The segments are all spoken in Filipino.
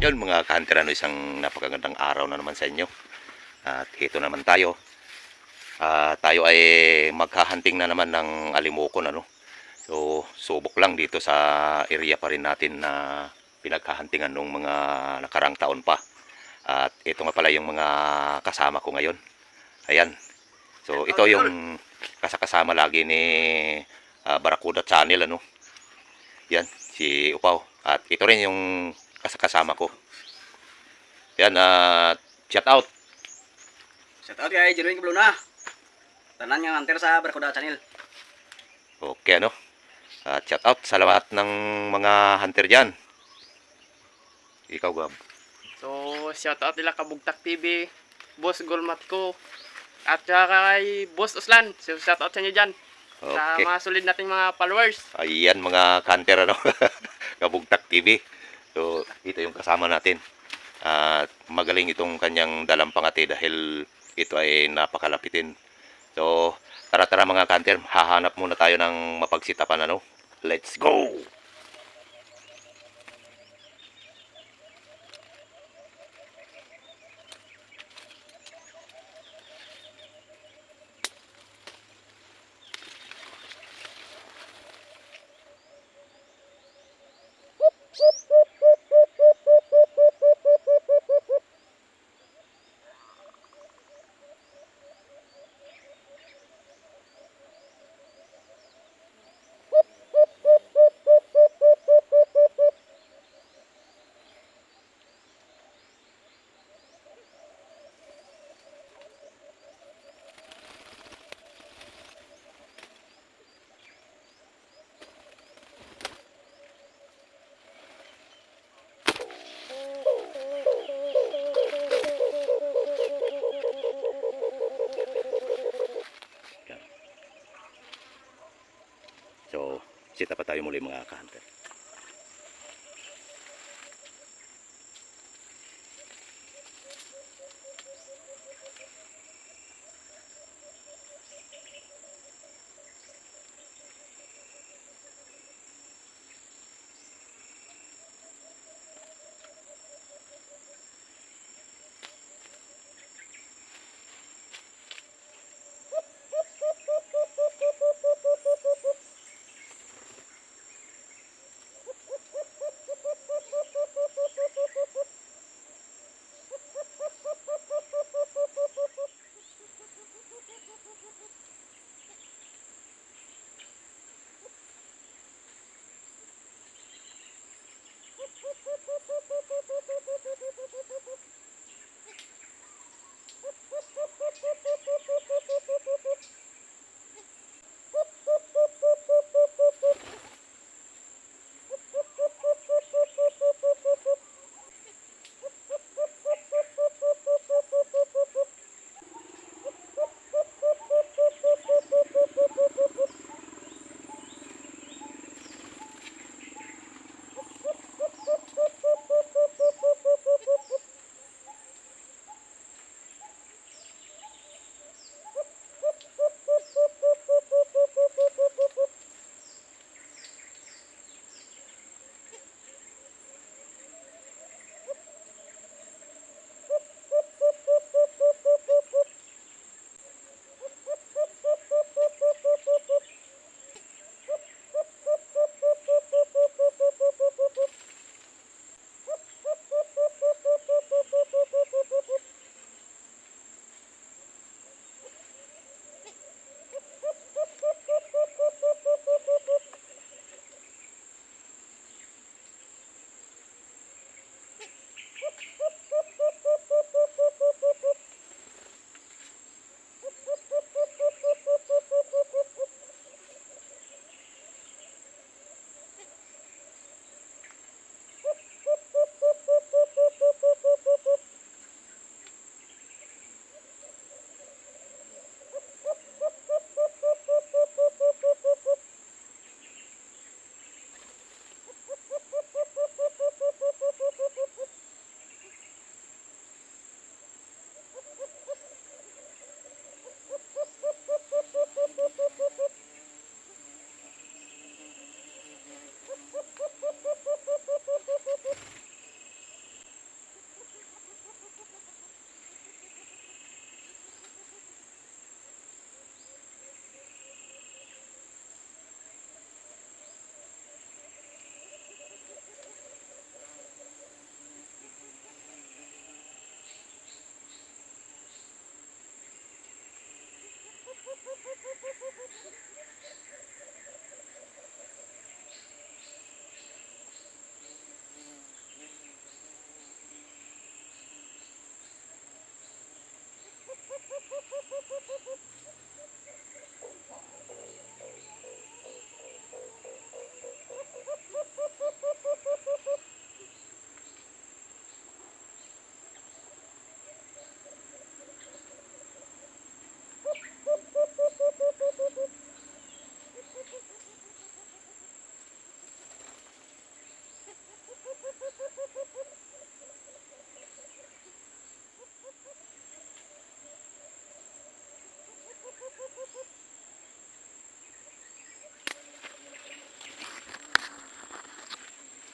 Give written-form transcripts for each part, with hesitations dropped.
Yun mga ka-hunter, isang napakagandang araw na naman sa inyo. At ito naman tayo. Tayo ay maghahunting na naman ng alimokon, ano. So, subok lang dito sa area pa rin natin na pinaghahuntingan nung mga nakarang taon pa. At ito nga pala yung mga kasama ko ngayon. Ayan. So, ito yung kasama lagi ni Barracuda Channel, ano. Yan, si Upaw. At ito rin yung kasama ko. Yan, shout out. Shout out kay Jerwin Kabluna. Tanan nga hunter sa Barracuda Channel. Okay, ano? Shout out sa lahat ng mga hunter dyan. Ikaw, Gab. So, shout out nila Kabugtak TV, Boss Gulmat ko, at saka kay Boss Uslan. So, shout out sa inyo dyan. Sa Okay. mga solid nating mga followers. Ayan mga hunter, ano? Kabugtak TV. So, ito yung kasama natin. At magaling itong kanyang dalampangati dahil ito ay napakalapitin. So, tara mga hunter, hahanap muna tayo ng mapagsitapan, ano? Let's go! So, sita pa tayo muli mga ka-hunter.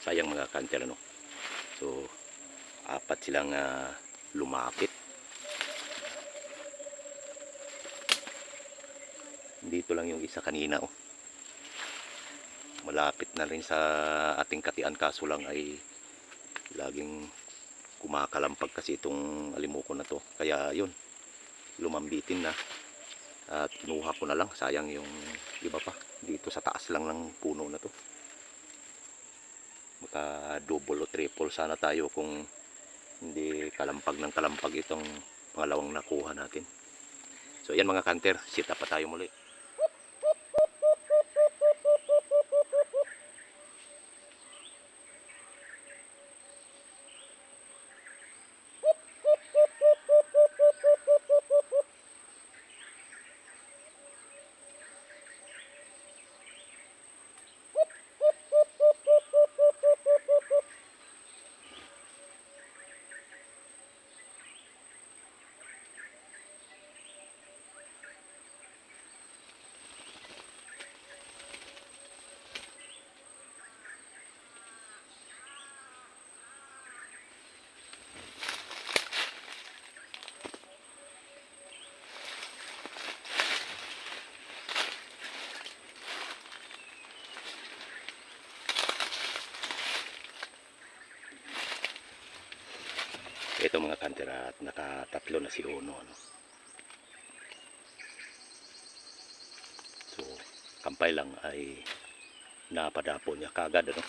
Sayang mga kanter, ano. So, apat silang lumapit. Dito lang yung isa kanina, oh. Malapit na rin sa ating katian, kaso lang ay laging kumakalampag kasi itong alimuko na to. Kaya yun, lumambitin na. At kinuha ko na lang, sayang yung iba pa. Dito sa taas lang ng puno na to. Maka double o triple sana tayo kung hindi kalampag ng kalampag itong pangalawang nakuha natin. So yan mga kanter, sit up pa tayo muli. Ito mga kanter, at nakatatlo na si Uno, ano. So kampay lang ay napadapo niya kagad, ano.